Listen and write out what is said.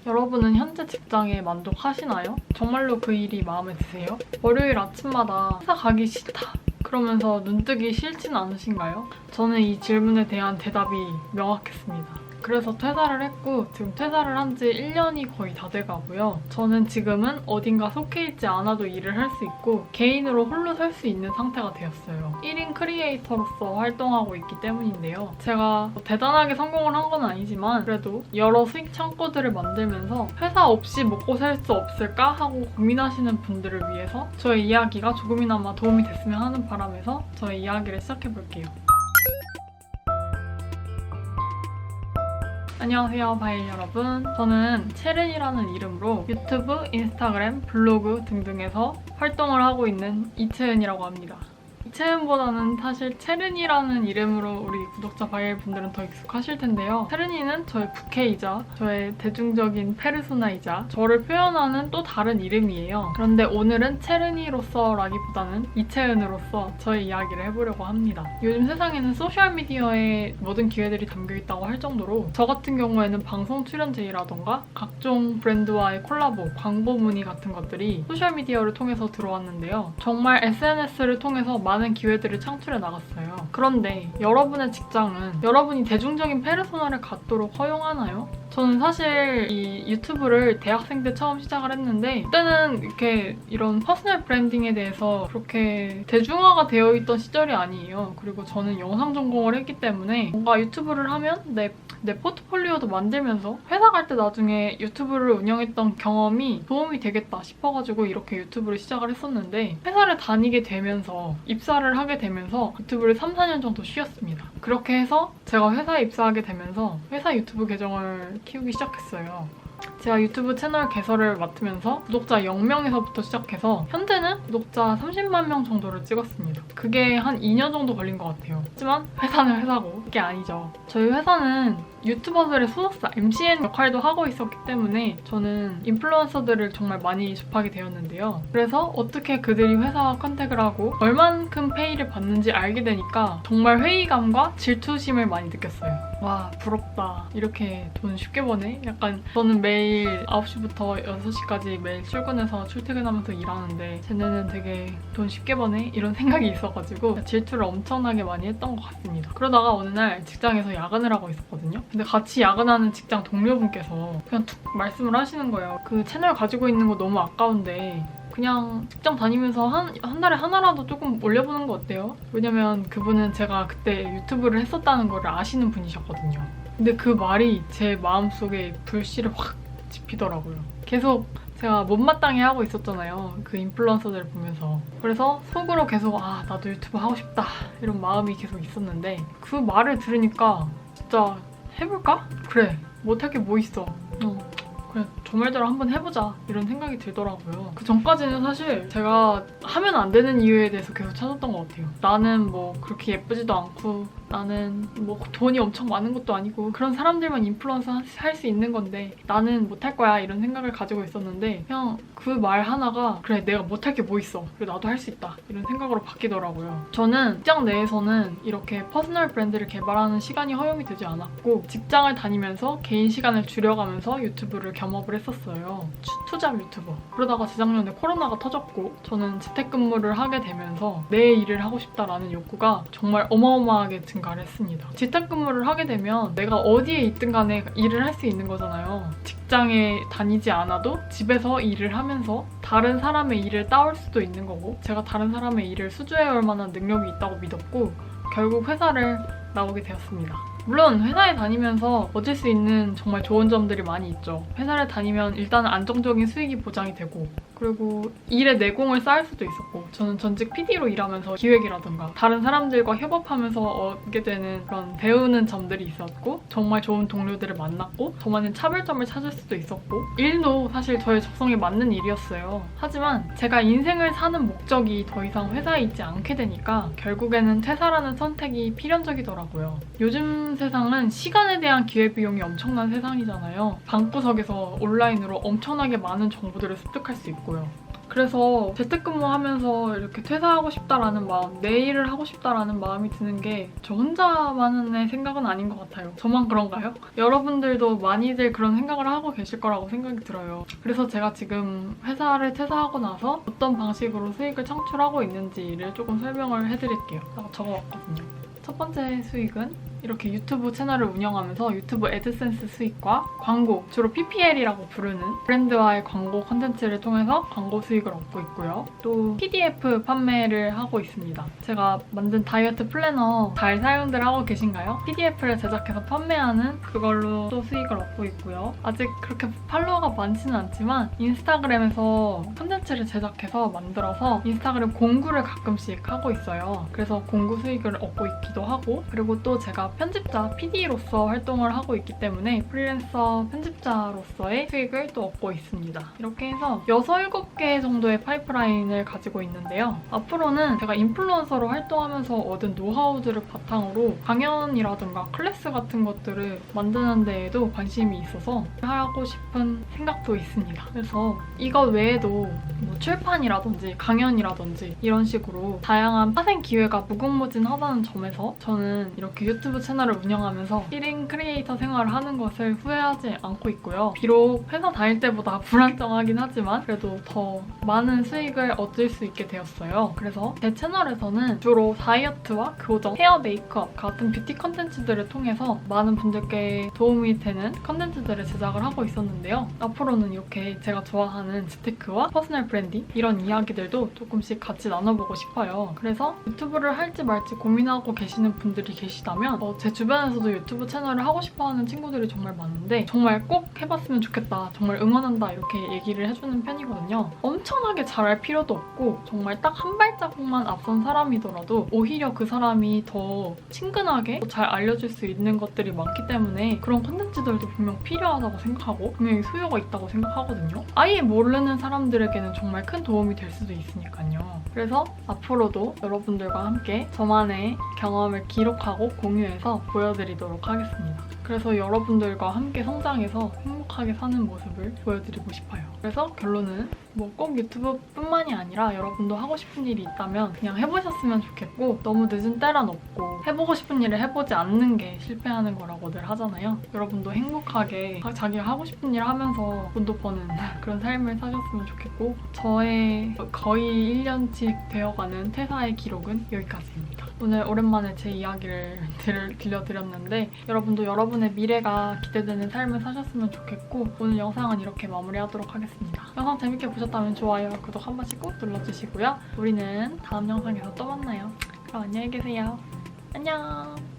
여러분은 현재 직장에 만족하시나요? 정말로 그 일이 마음에 드세요? 월요일 아침마다 회사 가기 싫다 그러면서 눈뜨기 싫진 않으신가요? 저는 이 질문에 대한 대답이 명확했습니다. 그래서 퇴사를 했고 지금 퇴사를 한 지 1년이 거의 다 돼가고요. 저는 지금은 어딘가 속해 있지 않아도 일을 할 수 있고 개인으로 홀로 살 수 있는 상태가 되었어요. 1인 크리에이터로서 활동하고 있기 때문인데요. 제가 대단하게 성공을 한 건 아니지만 그래도 여러 수익 창구들을 만들면서 회사 없이 먹고 살 수 없을까 하고 고민하시는 분들을 위해서 저의 이야기가 조금이나마 도움이 됐으면 하는 바람에서 저의 이야기를 시작해볼게요. 안녕하세요, 바일 여러분. 저는 채른이라는 이름으로 유튜브, 인스타그램, 블로그 등등에서 활동을 하고 있는 이채은이라고 합니다. 이채은보다는 사실 채른이라는 이름으로 우리 구독자 바일 분들은 더 익숙하실 텐데요. 채른이는 저의 부캐이자 저의 대중적인 페르소나이자 저를 표현하는 또 다른 이름이에요. 그런데 오늘은 채른이로서라기보다는 이채은으로서 저의 이야기를 해보려고 합니다. 요즘 세상에는 소셜미디어에 모든 기회들이 담겨있다고 할 정도로 저 같은 경우에는 방송 출연 제의라던가 각종 브랜드와의 콜라보, 광고 문의 같은 것들이 소셜미디어를 통해서 들어왔는데요. 정말 SNS를 통해서 많은 기회들을 창출해 나갔어요. 그런데 여러분의 직장은 여러분이 대중적인 페르소나를 갖도록 허용하나요? 저는 사실 이 유튜브를 대학생 때 처음 시작을 했는데 그때는 이렇게 이런 퍼스널 브랜딩에 대해서 그렇게 대중화가 되어 있던 시절이 아니에요. 그리고 저는 영상 전공을 했기 때문에 뭔가 유튜브를 하면 내 포트폴리오도 만들면서 회사 갈 때 나중에 유튜브를 운영했던 경험이 도움이 되겠다 싶어가지고 이렇게 유튜브를 시작을 했었는데 회사를 다니게 되면서 입사를 하게 되면서 유튜브를 3, 4년 정도 쉬었습니다. 그렇게 해서 제가 회사에 입사하게 되면서 회사 유튜브 계정을 키우기 시작했어요. 제가 유튜브 채널 개설을 맡으면서 구독자 0명에서부터 시작해서 현재는 구독자 30만 명 정도를 찍었습니다. 그게 한 2년 정도 걸린 것 같아요. 하지만 회사는 회사고 그게 아니죠. 저희 회사는 유튜버들의 소속사 MCN 역할도 하고 있었기 때문에 저는 인플루언서들을 정말 많이 접하게 되었는데요. 그래서 어떻게 그들이 회사와 컨택을 하고 얼만큼 페이를 받는지 알게 되니까 정말 회의감과 질투심을 많이 느꼈어요. 와, 부럽다. 이렇게 돈 쉽게 버네? 약간 저는 매일 9시부터 6시까지 매일 출근해서 출퇴근하면서 일하는데 쟤네는 되게 돈 쉽게 버네? 이런 생각이 있어가지고 질투를 엄청나게 많이 했던 것 같습니다. 그러다가 어느 날 직장에서 야근을 하고 있었거든요. 근데 같이 야근하는 직장 동료분께서 그냥 툭 말씀을 하시는 거예요. 그 채널 가지고 있는 거 너무 아까운데 그냥 직장 다니면서 한 달에 하나라도 조금 올려보는 거 어때요? 왜냐면 그분은 제가 그때 유튜브를 했었다는 걸 아시는 분이셨거든요. 근데 그 말이 제 마음속에 불씨를 확 지피더라고요. 계속 제가 못마땅해 하고 있었잖아요. 그 인플루언서들을 보면서. 그래서 속으로 계속 나도 유튜브 하고 싶다 이런 마음이 계속 있었는데 그 말을 들으니까 진짜 해볼까? 그래, 못할 게 뭐 있어. 그래, 저 말대로 한번 해보자 이런 생각이 들더라고요. 그 전까지는 사실 제가 하면 안 되는 이유에 대해서 계속 찾았던 것 같아요. 나는 뭐 그렇게 예쁘지도 않고 나는 뭐 돈이 엄청 많은 것도 아니고 그런 사람들만 인플루언서 할 수 있는 건데 나는 못할 거야 이런 생각을 가지고 있었는데 그냥 그 말 하나가 그래, 내가 못할 게 뭐 있어. 그래, 나도 할 수 있다 이런 생각으로 바뀌더라고요. 저는 직장 내에서는 이렇게 퍼스널 브랜드를 개발하는 시간이 허용이 되지 않았고 직장을 다니면서 개인 시간을 줄여가면서 유튜브를 겸업을 했었어요. 투잡 유튜버. 그러다가 재작년에 코로나가 터졌고 저는 재택근무를 하게 되면서 내 일을 하고 싶다라는 욕구가 정말 어마어마하게 증가를 했습니다. 재택근무를 하게 되면 내가 어디에 있든 간에 일을 할 수 있는 거잖아요. 직장에 다니지 않아도 집에서 일을 하면서 다른 사람의 일을 따올 수도 있는 거고 제가 다른 사람의 일을 수주해올 만한 능력이 있다고 믿었고 결국 회사를 나오게 되었습니다. 물론 회사에 다니면서 얻을 수 있는 정말 좋은 점들이 많이 있죠. 회사를 다니면 일단 안정적인 수익이 보장이 되고 그리고 일의 내공을 쌓을 수도 있었고 저는 전직 PD로 일하면서 기획이라든가 다른 사람들과 협업하면서 얻게 되는 그런 배우는 점들이 있었고 정말 좋은 동료들을 만났고 저만의 차별점을 찾을 수도 있었고 일도 사실 저의 적성에 맞는 일이었어요. 하지만 제가 인생을 사는 목적이 더 이상 회사에 있지 않게 되니까 결국에는 퇴사라는 선택이 필연적이더라고요. 요즘 세상은 시간에 대한 기회비용이 엄청난 세상이잖아요. 방구석에서 온라인으로 엄청나게 많은 정보들을 습득할 수 있고요. 그래서 재택근무하면서 이렇게 퇴사하고 싶다라는 마음, 내 일을 하고 싶다라는 마음이 드는 게 저 혼자만의 생각은 아닌 것 같아요. 저만 그런가요? 여러분들도 많이들 그런 생각을 하고 계실 거라고 생각이 들어요. 그래서 제가 지금 회사를 퇴사하고 나서 어떤 방식으로 수익을 창출하고 있는지를 조금 설명을 해드릴게요. 적어왔거든요. 첫 번째 수익은 이렇게 유튜브 채널을 운영하면서 유튜브 애드센스 수익과 광고, 주로 PPL이라고 부르는 브랜드와의 광고 콘텐츠를 통해서 광고 수익을 얻고 있고요. 또 PDF 판매를 하고 있습니다. 제가 만든 다이어트 플래너 잘 사용들 하고 계신가요? PDF를 제작해서 판매하는 그걸로 또 수익을 얻고 있고요. 아직 그렇게 팔로워가 많지는 않지만 인스타그램에서 콘텐츠를 제작해서 만들어서 인스타그램 공구를 가끔씩 하고 있어요. 그래서 공구 수익을 얻고 있기도 하고, 그리고 또 제가 편집자, PD로서 활동을 하고 있기 때문에 프리랜서 편집자로서의 수익을 또 얻고 있습니다. 이렇게 해서 6, 7개 정도의 파이프라인을 가지고 있는데요. 앞으로는 제가 인플루언서로 활동하면서 얻은 노하우들을 바탕으로 강연이라든가 클래스 같은 것들을 만드는 데에도 관심이 있어서 하고 싶은 생각도 있습니다. 그래서 이거 외에도 뭐 출판이라든지 강연이라든지 이런 식으로 다양한 파생 기회가 무궁무진하다는 점에서 저는 이렇게 유튜브 채널을 운영하면서 1인 크리에이터 생활을 하는 것을 후회하지 않고 있고요. 비록 회사 다닐 때보다 불안정하긴 하지만 그래도 더 많은 수익을 얻을 수 있게 되었어요. 그래서 제 채널에서는 주로 다이어트와 교정, 헤어 메이크업 같은 뷰티 컨텐츠들을 통해서 많은 분들께 도움이 되는 컨텐츠들을 제작을 하고 있었는데요. 앞으로는 이렇게 제가 좋아하는 재테크와 퍼스널 브랜딩 이런 이야기들도 조금씩 같이 나눠보고 싶어요. 그래서 유튜브를 할지 말지 고민하고 계시는 분들이 계시다면 제 주변에서도 유튜브 채널을 하고 싶어하는 친구들이 정말 많은데 정말 꼭 해봤으면 좋겠다, 정말 응원한다 이렇게 얘기를 해주는 편이거든요. 엄청나게 잘할 필요도 없고 정말 딱 한 발자국만 앞선 사람이더라도 오히려 그 사람이 더 친근하게 더 잘 알려줄 수 있는 것들이 많기 때문에 그런 콘텐츠들도 분명 필요하다고 생각하고 분명히 수요가 있다고 생각하거든요. 아예 모르는 사람들에게는 정말 큰 도움이 될 수도 있으니까요. 그래서 앞으로도 여러분들과 함께 저만의 경험을 기록하고 공유해서 보여드리도록 하겠습니다. 그래서 여러분들과 함께 성장해서 행복하게 사는 모습을 보여드리고 싶어요. 그래서 결론은 뭐 꼭 유튜브뿐만이 아니라 여러분도 하고 싶은 일이 있다면 그냥 해보셨으면 좋겠고, 너무 늦은 때란 없고 해보고 싶은 일을 해보지 않는 게 실패하는 거라고들 하잖아요. 여러분도 행복하게 자기가 하고 싶은 일을 하면서 돈도 버는 그런 삶을 사셨으면 좋겠고, 저의 거의 1년씩 되어가는 퇴사의 기록은 여기까지입니다. 오늘 오랜만에 제 이야기를 들려드렸는데 여러분도 여러분의 미래가 기대되는 삶을 사셨으면 좋겠고, 오늘 영상은 이렇게 마무리하도록 하겠습니다. 영상 재밌게 보셨다면 좋아요, 구독 한 번씩 꼭 눌러주시고요. 우리는 다음 영상에서 또 만나요. 그럼 안녕히 계세요. 안녕.